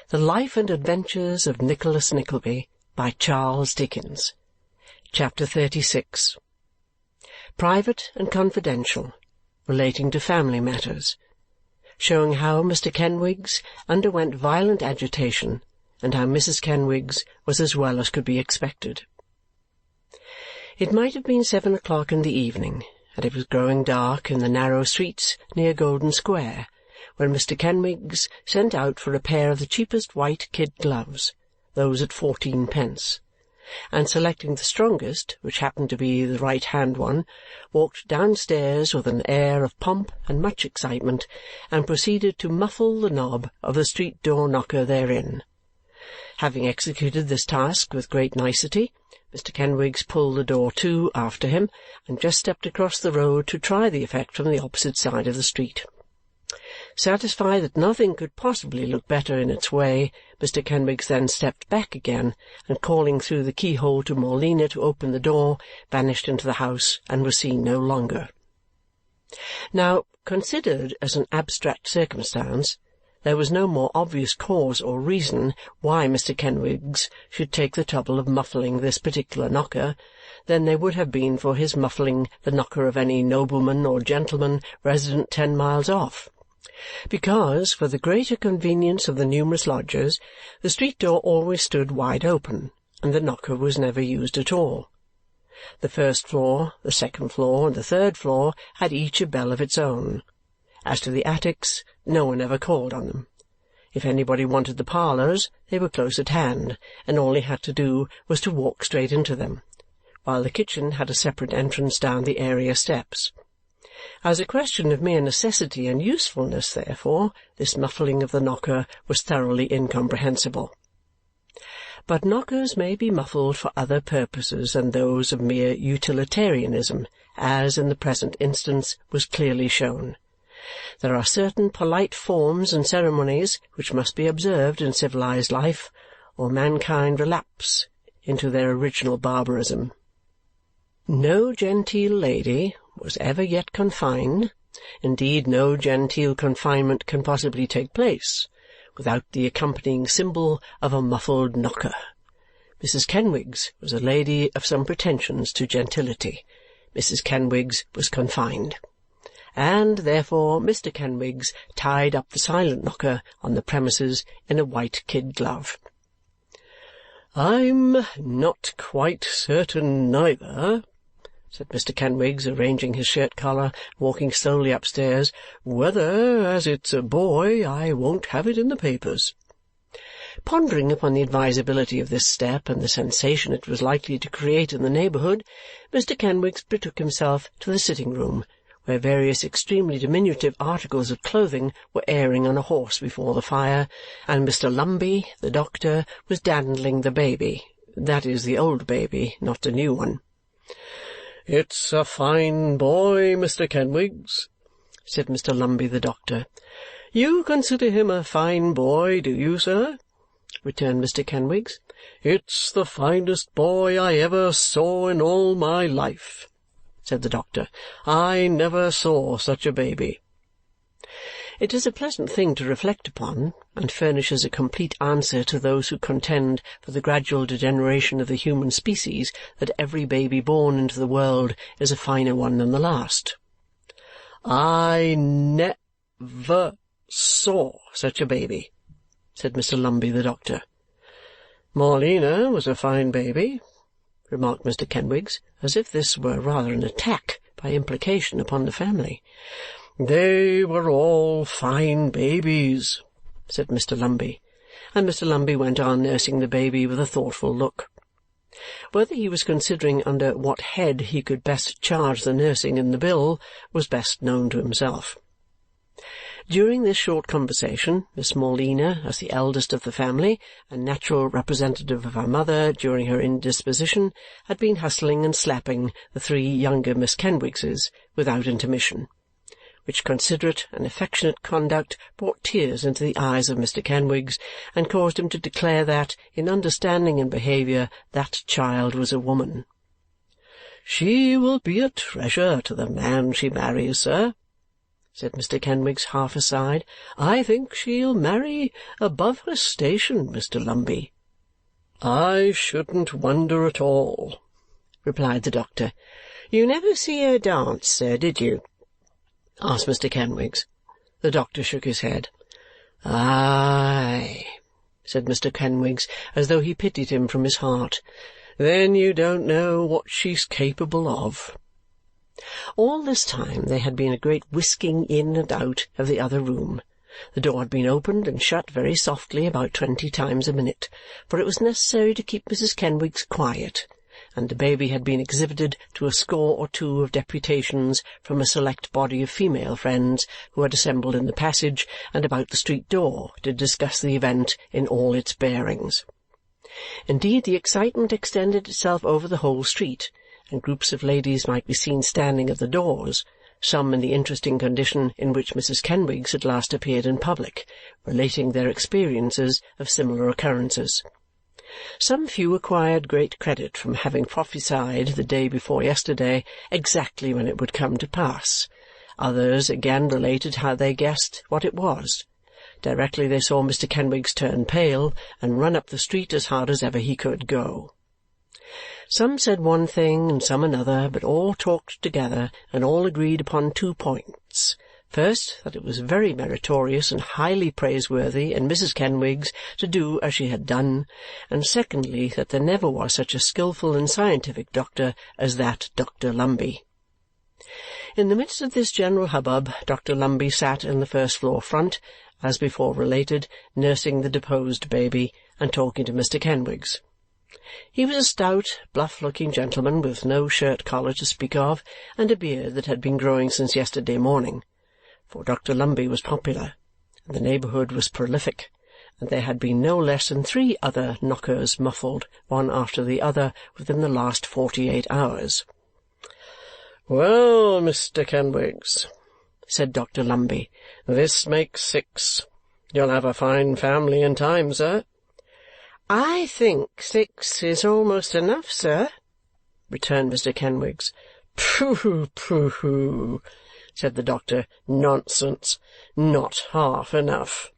The Life and Adventures of Nicholas Nickleby by Charles Dickens. Chapter 36. Private and confidential, relating to family matters, showing how Mr. Kenwigs underwent violent agitation and how Mrs. Kenwigs was as well as could be expected. It might have been 7 o'clock in the evening, and it was growing dark in the narrow streets near Golden Square, when Mr. Kenwigs sent out for a pair of the cheapest white kid gloves, those at 14 pence, and selecting the strongest, which happened to be the right-hand one, walked downstairs with an air of pomp and much excitement, and proceeded to muffle the knob of the street-door knocker therein. Having executed this task with great nicety, Mr. Kenwigs pulled the door to after him, and just stepped across the road to try the effect from the opposite side of the street. Satisfied that nothing could possibly look better in its way, Mr. Kenwigs then stepped back again, and calling through the keyhole to Morleena to open the door, vanished into the house and was seen no longer. Now, considered as an abstract circumstance, there was no more obvious cause or reason why Mr. Kenwigs should take the trouble of muffling this particular knocker than there would have been for his muffling the knocker of any nobleman or gentleman resident 10 miles off. Because, for the greater convenience of the numerous lodgers, the street-door always stood wide open, and the knocker was never used at all. The first floor, the second floor, and the third floor had each a bell of its own. As to the attics, no one ever called on them. If anybody wanted the parlours, they were close at hand, and all he had to do was to walk straight into them, while the kitchen had a separate entrance down the area steps. As a question of mere necessity and usefulness, therefore, this muffling of the knocker was thoroughly incomprehensible. But knockers may be muffled for other purposes than those of mere utilitarianism, as in the present instance was clearly shown. There are certain polite forms and ceremonies which must be observed in civilized life, or mankind relapse into their original barbarism. No genteel lady was ever yet confined, indeed no genteel confinement can possibly take place, without the accompanying symbol of a muffled knocker. Mrs. Kenwigs was a lady of some pretensions to gentility. Mrs. Kenwigs was confined. And therefore Mr. Kenwigs tied up the silent knocker on the premises in a white kid glove. "I'm not quite certain neither," said Mr. Kenwigs, arranging his shirt-collar, walking slowly upstairs, "whether, as it's a boy, I won't have it in the papers." Pondering upon the advisability of this step and the sensation it was likely to create in the neighbourhood, Mr. Kenwigs betook himself to the sitting-room, where various extremely diminutive articles of clothing were airing on a horse before the fire, and Mr. Lumby, the doctor, was dandling the baby, that is, the old baby, not the new one. "It's a fine boy, Mr. Kenwigs," said Mr. Lumby the doctor. "You consider him a fine boy, do you, sir?" returned Mr. Kenwigs. "It's the finest boy I ever saw in all my life," said the doctor. "I never saw such a baby." It is a pleasant thing to reflect upon, and furnishes a complete answer to those who contend for the gradual degeneration of the human species, that every baby born into the world is a finer one than the last. "I never saw such a baby," said Mr. Lumby the doctor. "Morleena was a fine baby," remarked Mr. Kenwigs, as if this were rather an attack by implication upon the family. "They were all fine babies," said Mr. Lumby, and Mr. Lumby went on nursing the baby with a thoughtful look. Whether he was considering under what head he could best charge the nursing in the bill was best known to himself. During this short conversation, Miss Morleena, as the eldest of the family, and natural representative of her mother during her indisposition, had been hustling and slapping the 3 younger Miss Kenwigses without intermission, which considerate and affectionate conduct brought tears into the eyes of Mr. Kenwigs and caused him to declare that, in understanding and behaviour, that child was a woman. "She will be a treasure to the man she marries, sir," said Mr. Kenwigs, half aside. "I think she'll marry above her station, Mr. Lumby." "I shouldn't wonder at all," replied the doctor. "You never see her dance, sir, did you?" asked Mr. Kenwigs. The doctor shook his head. "Aye," said Mr. Kenwigs, as though he pitied him from his heart. "Then you don't know what she's capable of." All this time there had been a great whisking in and out of the other room. The door had been opened and shut very softly about 20 times a minute, for it was necessary to keep Mrs. Kenwigs quiet, and the baby had been exhibited to a score or two of deputations from a select body of female friends who had assembled in the passage and about the street door to discuss the event in all its bearings. Indeed, the excitement extended itself over the whole street, and groups of ladies might be seen standing at the doors, some in the interesting condition in which Mrs. Kenwigs had last appeared in public, relating their experiences of similar occurrences. Some few acquired great credit from having prophesied the day before yesterday exactly when it would come to pass. Others again related how they guessed what it was, directly they saw Mr. Kenwigs turn pale and run up the street as hard as ever he could go. Some said one thing and some another, but all talked together and all agreed upon 2 points. First, that it was very meritorious and highly praiseworthy in Mrs. Kenwigs to do as she had done, and secondly, that there never was such a skilful and scientific doctor as that Dr. Lumby. In the midst of this general hubbub, Dr. Lumby sat in the first-floor front, as before related, nursing the deposed baby and talking to Mr. Kenwigs. He was a stout, bluff-looking gentleman with no shirt-collar to speak of and a beard that had been growing since yesterday morning. For Dr. Lumby was popular, and the neighbourhood was prolific, and there had been no less than 3 other knockers muffled, one after the other, within the last 48 hours. "Well, Mr. Kenwigs," said Dr. Lumby, "this makes 6. You'll have a fine family in time, sir." "I think 6 is almost enough, sir," returned Mr. Kenwigs. "Pooh, pooh," said the doctor. "Nonsense. Not half enough."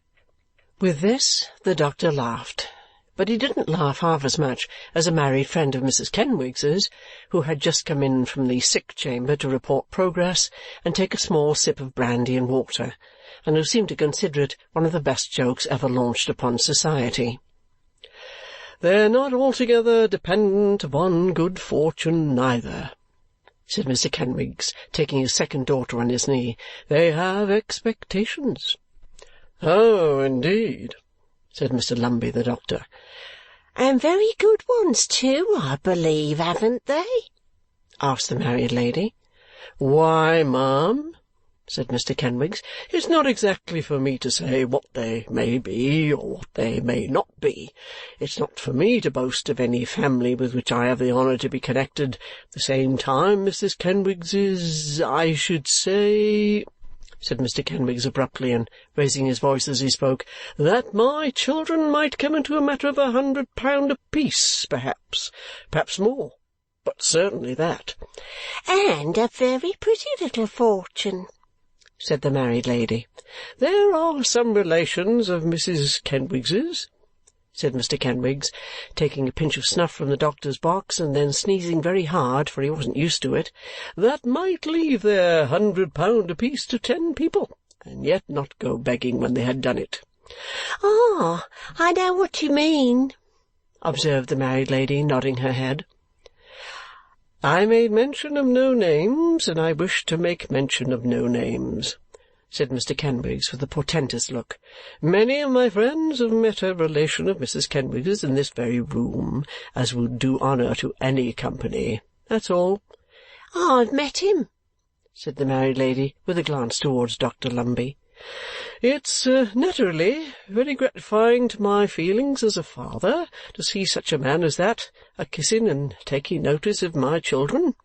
With this the doctor laughed, but he didn't laugh half as much as a married friend of Mrs. Kenwigs's, who had just come in from the sick-chamber to report progress and take a small sip of brandy and water, and who seemed to consider it one of the best jokes ever launched upon society. "They're not altogether dependent upon good fortune neither," said Mr. Kenwigs, taking his second daughter on his knee. "They have expectations." "Oh, indeed," said Mr. Lumby the doctor. "And very good ones too, I believe, haven't they?" asked the married lady. "Why, ma'am," said Mr. Kenwigs, "it's not exactly for me to say what they may be or what they may not be. It's not for me to boast of any family with which I have the honour to be connected. At the same time, Mrs. Kenwigs is, I should say," said Mr. Kenwigs abruptly and raising his voice as he spoke, "that my children might come into a matter of £100 apiece, perhaps more, but certainly that." "And a very pretty little fortune," said the married lady. "There are some relations of Mrs. Kenwigs's," said Mr. Kenwigs, taking a pinch of snuff from the doctor's box and then sneezing very hard, for he wasn't used to it, "that might leave their £100 apiece to 10 people, and yet not go begging when they had done it." "Ah, I know what you mean," observed the married lady, nodding her head. "I made mention of no names, and I wish to make mention of no names," said Mr. Kenwigs with a portentous look. "Many of my friends have met a relation of Mrs. Kenwigs's in this very room, as would do honour to any company. That's all." "I've met him," said the married lady with a glance towards Dr. Lumby. "It's naturally very gratifying to my feelings as a father to see such a man as that a-kissing and taking notice of my children,"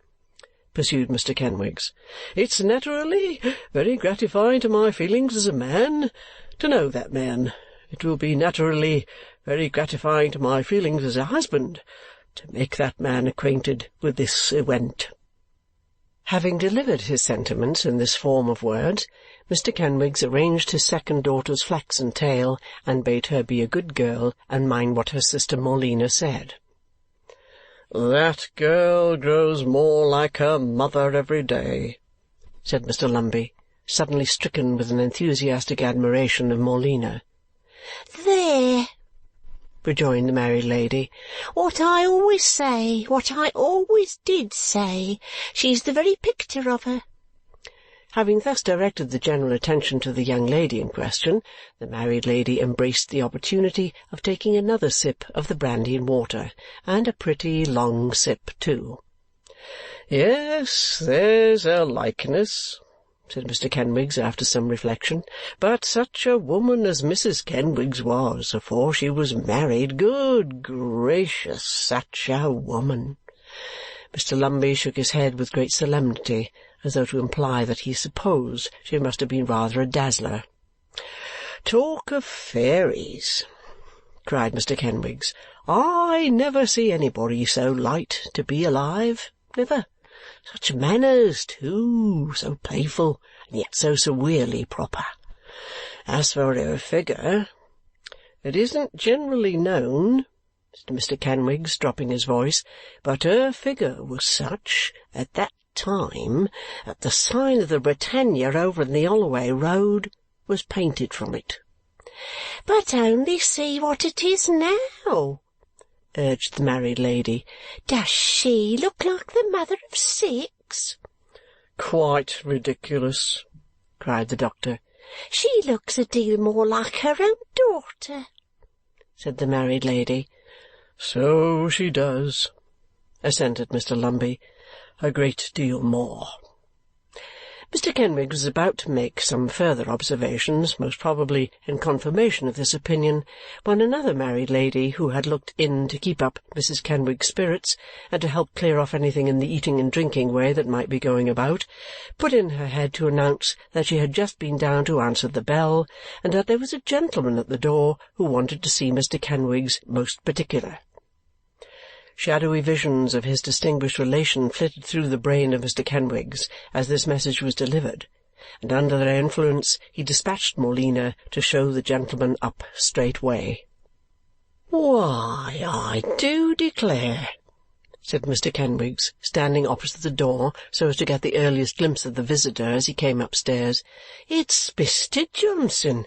pursued Mr. Kenwigs. "It's naturally very gratifying to my feelings as a man to know that man. It will be naturally very gratifying to my feelings as a husband to make that man acquainted with this event." Having delivered his sentiments in this form of words, Mr. Kenwigs arranged his second daughter's flaxen tail and bade her be a good girl and mind what her sister Morleena said. "That girl grows more like her mother every day," said Mr. Lumby, suddenly stricken with an enthusiastic admiration of Morleena. "There!" rejoined the married lady. "What I always say, what I always did say. She's the very picter of her." Having thus directed the general attention to the young lady in question, the married lady embraced the opportunity of taking another sip of the brandy and water, and a pretty long sip too. "Yes, there's a likeness," said Mr. Kenwigs after some reflection. "But such a woman as Mrs. Kenwigs was afore she was married, good gracious, such a woman!" Mr. Lumby shook his head with great solemnity, as though to imply that he supposed she must have been rather a dazzler. "Talk of fairies!" cried Mr. Kenwigs. "I never see anybody so light to be alive, never. Such manners, too, so playful, and yet so sewerely proper. As for her figure, it isn't generally known," said Mr. Kenwigs, dropping his voice, "but her figure was such, at that time, that the sign of the Britannia over in the Holloway Road was painted from it." "But only see what it is now," urged the married lady. "Does she look like the mother of six?" "Quite ridiculous!" cried the doctor. "She looks a deal more like her own daughter," said the married lady. "So she does," assented Mr. Lumby. "A great deal more." Mr. Kenwigs was about to make some further observations, most probably in confirmation of this opinion, when another married lady, who had looked in to keep up Mrs. Kenwigs's spirits and to help clear off anything in the eating and drinking way that might be going about, put in her head to announce that she had just been down to answer the bell and that there was a gentleman at the door who wanted to see Mr. Kenwigs most particular. Shadowy visions of his distinguished relation flitted through the brain of Mr. Kenwigs as this message was delivered, and under their influence he dispatched Morleena to show the gentleman up straightway. "Why, I do declare," said Mr. Kenwigs, standing opposite the door so as to get the earliest glimpse of the visitor as he came upstairs, "it's Mr. Johnson.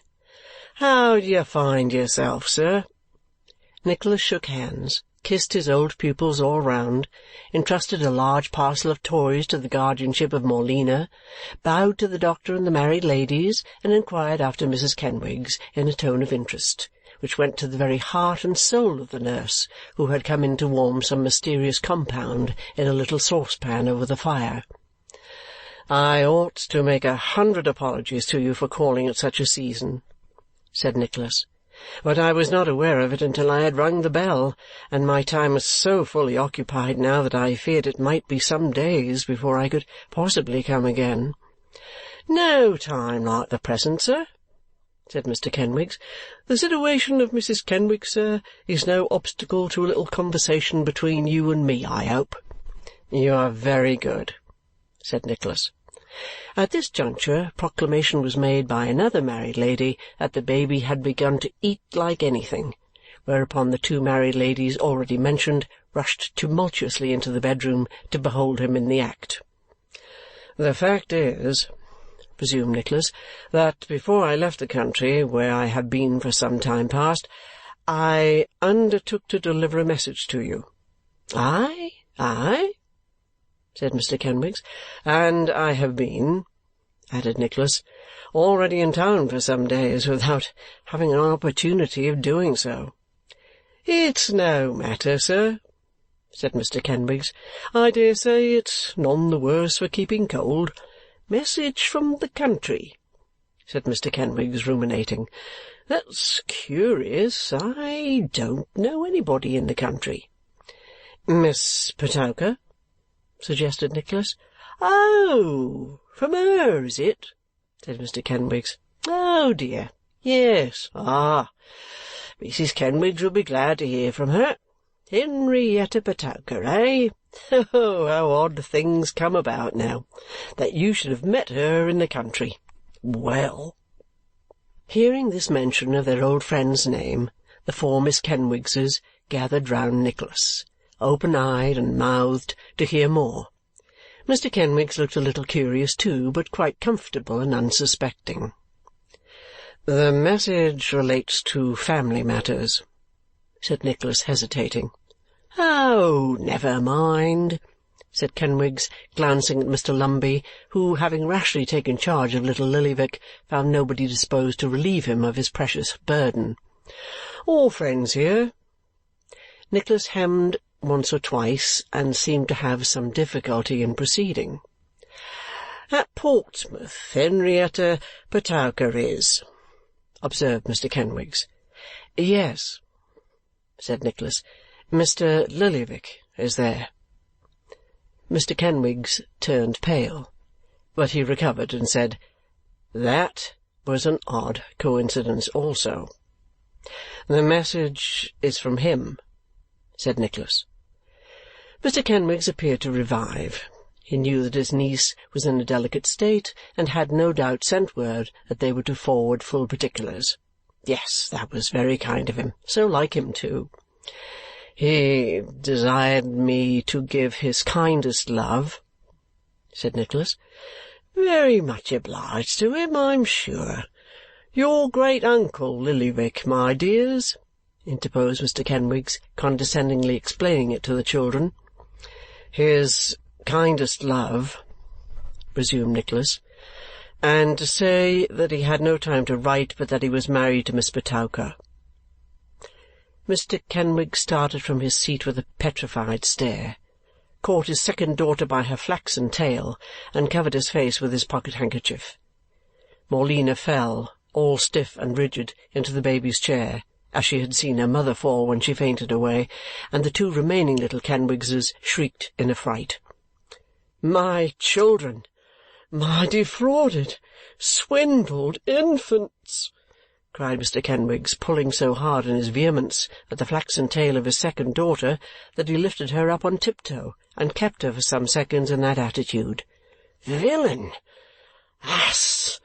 How do you find yourself, sir?" Nicholas shook hands, kissed his old pupils all round, entrusted a large parcel of toys to the guardianship of Morleena, bowed to the doctor and the married ladies, and inquired after Mrs. Kenwigs in a tone of interest, which went to the very heart and soul of the nurse, who had come in to warm some mysterious compound in a little saucepan over the fire. "I ought to make 100 apologies to you for calling at such a season," said Nicholas, "but I was not aware of it until I had rung the bell, and my time was so fully occupied now that I feared it might be some days before I could possibly come again." "No time like the present, sir," said Mr. Kenwigs. "The situation of Mrs. Kenwigs, sir, is no obstacle to a little conversation between you and me, I hope." "You are very good," said Nicholas. At this juncture proclamation was made by another married lady that the baby had begun to eat like anything, whereupon the two married ladies already mentioned rushed tumultuously into the bedroom to behold him in the act. "The fact is," resumed Nicholas, "that before I left the country, where I have been for some time past, I undertook to deliver a message to you." "Aye, aye?" said Mr. Kenwigs. "And I have been," added Nicholas, "already in town for some days without having an opportunity of doing so." "It's no matter, sir," said Mr. Kenwigs. "I dare say it's none the worse for keeping cold. Message from the country," said Mr. Kenwigs, ruminating. "That's curious. I don't know anybody in the country." "Miss Petowker?" suggested Nicholas. "Oh, from her, is it?" said Mr. Kenwigs. "Oh, dear, yes. Ah, Mrs. Kenwigs will be glad to hear from her. Henrietta Petowker, eh? Oh, how odd things come about now, that you should have met her in the country. Well." Hearing this mention of their old friend's name, the four Miss Kenwigses gathered round Nicholas, open-eyed and mouthed, to hear more. Mr. Kenwigs looked a little curious too, but quite comfortable and unsuspecting. "The message relates to family matters," said Nicholas, hesitating. "Oh, never mind," said Kenwigs, glancing at Mr. Lumby, who, having rashly taken charge of little Lillyvick, found nobody disposed to relieve him of his precious burden. "All friends here." Nicholas hemmed once or twice and seemed to have some difficulty in proceeding. "At Portsmouth, Henrietta Petowker is," observed Mr. Kenwigs. "Yes," said Nicholas. "Mr. Lillyvick is there." Mr. Kenwigs turned pale, but he recovered and said, "That was an odd coincidence also." "The message is from him," said Nicholas. Mr. Kenwigs appeared to revive. He knew that his niece was in a delicate state and had no doubt sent word that they were to forward full particulars. Yes, that was very kind of him. So like him, too. "He desired me to give his kindest love," said Nicholas. "Very much obliged to him, I'm sure. Your great-uncle, Lillyvick, my dears," interposed Mr. Kenwigs, condescendingly explaining it to the children. "His kindest love," resumed Nicholas, "and to say that he had no time to write, but that he was married to Miss Petowker." Mr. Kenwigs started from his seat with a petrified stare, caught his second daughter by her flaxen tail, and covered his face with his pocket-handkerchief. Morleena fell, all stiff and rigid, into the baby's chair, as she had seen her mother fall when she fainted away, and the two remaining little Kenwigses shrieked in affright. "My children! My defrauded, swindled infants!" cried Mr. Kenwigs, pulling so hard in his vehemence at the flaxen tail of his second daughter that he lifted her up on tiptoe and kept her for some seconds in that attitude. "Villain! Ass!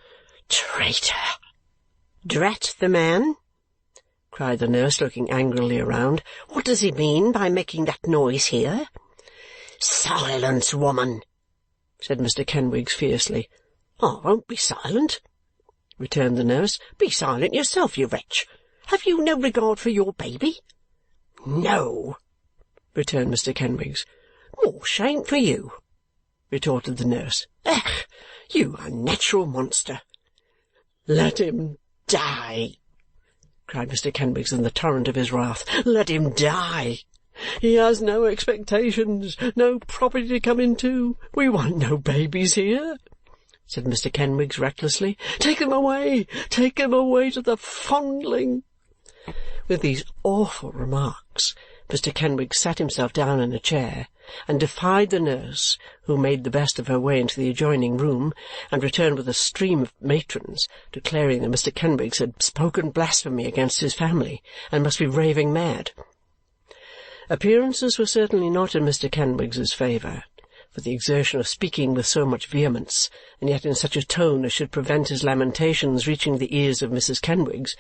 Traitor!" "Drat the man!" cried the nurse, looking angrily around. "What does he mean by making that noise here?" "Silence, woman!" said Mr. Kenwigs fiercely. "I won't be silent," returned the nurse. "Be silent yourself, you wretch. Have you no regard for your baby?" "No," returned Mr. Kenwigs. "More shame for you," retorted the nurse. "Ugh, you unnatural monster!" "Let him die!" cried Mr. Kenwigs in the torrent of his wrath. "Let him die! He has no expectations, no property to come into. We want no babies here," said Mr. Kenwigs recklessly. "Take them away! Take them away to the fondling!" With these awful remarks, Mr. Kenwigs sat himself down in a chair and defied the nurse, who made the best of her way into the adjoining room and returned with a stream of matrons, declaring that Mr. Kenwigs had spoken blasphemy against his family and must be raving mad. Appearances were certainly not in Mr. Kenwigs's favour, for the exertion of speaking with so much vehemence, and yet in such a tone as should prevent his lamentations reaching the ears of Mrs. Kenwigs,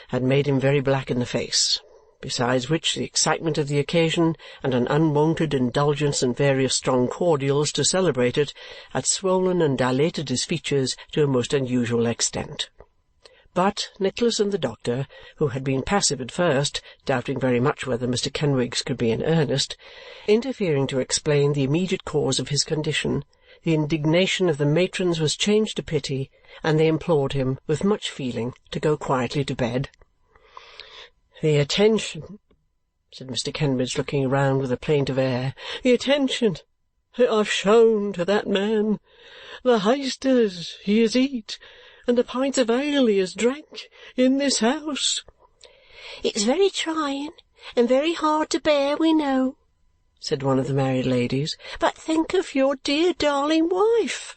had made him very black in the face, besides which the excitement of the occasion and an unwonted indulgence in various strong cordials to celebrate it had swollen and dilated his features to a most unusual extent. But Nicholas and the doctor, who had been passive at first, doubting very much whether Mr. Kenwigs could be in earnest, interfering to explain the immediate cause of his condition, the indignation of the matrons was changed to pity, and they implored him, with much feeling, to go quietly to bed. "The attention," said Mr. Kenwigs, looking round with a plaintive air, "the attention that I've shown to that man, the hasters he has eat, and the pints of ale he has drank in this house." "It's very trying and very hard to bear, we know," said one of the married ladies. "But think of your dear darling wife."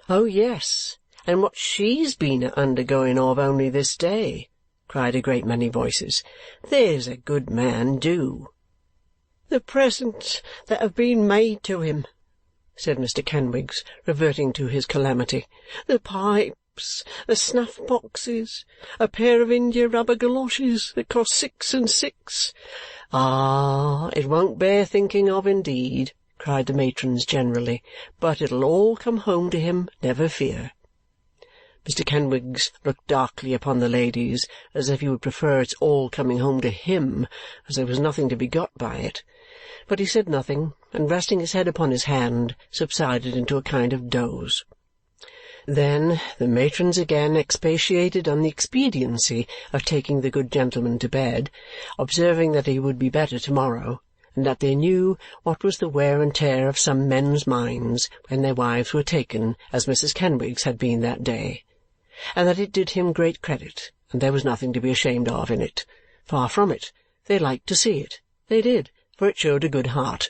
"Oh, yes, and what she's been undergoing of only this day," cried a great many voices. "There's a good man, do." "The presents that have been made to him," said Mr. Kenwigs, reverting to his calamity. "The pipes, the snuff-boxes, a pair of india-rubber goloshes that cost 6 and 6. "Ah, it won't bear thinking of, indeed," cried the matrons generally. "But it'll all come home to him, never fear." Mr. Kenwigs looked darkly upon the ladies, as if he would prefer its all coming home to him, as there was nothing to be got by it. But he said nothing, and resting his head upon his hand, subsided into a kind of doze. Then the matrons again expatiated on the expediency of taking the good gentleman to bed, observing that he would be better to-morrow, and that they knew what was the wear and tear of some men's minds when their wives were taken, as Mrs. Kenwigs had been that day, and that it did him great credit, and there was nothing to be ashamed of in it. Far from it. They liked to see it. They did, for it showed a good heart.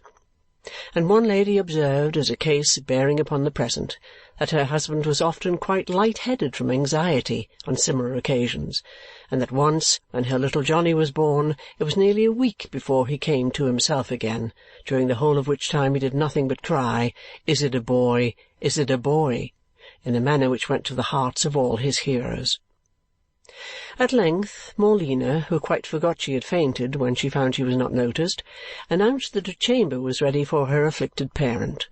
And one lady observed, as a case bearing upon the present, that her husband was often quite light-headed from anxiety on similar occasions, and that once, when her little Johnny was born, it was nearly a week before he came to himself again, during the whole of which time he did nothing but cry, "Is it a boy? Is it a boy?" in a manner which went to the hearts of all his hearers. At length Morleena, who quite forgot she had fainted when she found she was not noticed, announced that a chamber was ready for her afflicted parent,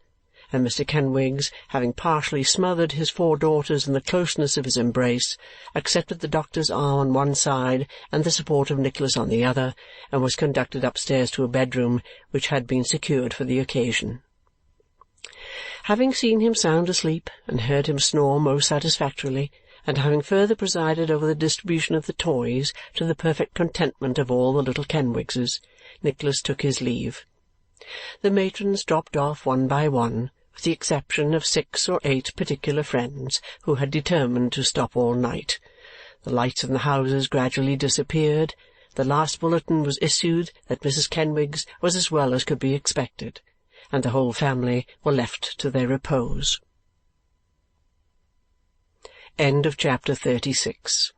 and Mr. Kenwigs, having partially smothered his 4 daughters in the closeness of his embrace, accepted the doctor's arm on one side and the support of Nicholas on the other, and was conducted upstairs to a bedroom which had been secured for the occasion. Having seen him sound asleep and heard him snore most satisfactorily, and having further presided over the distribution of the toys to the perfect contentment of all the little Kenwigses, Nicholas took his leave. The matrons dropped off one by one, with the exception of 6 or 8 particular friends who had determined to stop all night. The lights in the houses gradually disappeared. The last bulletin was issued that Mrs. Kenwigs was as well as could be expected, and the whole family were left to their repose. End of chapter 36.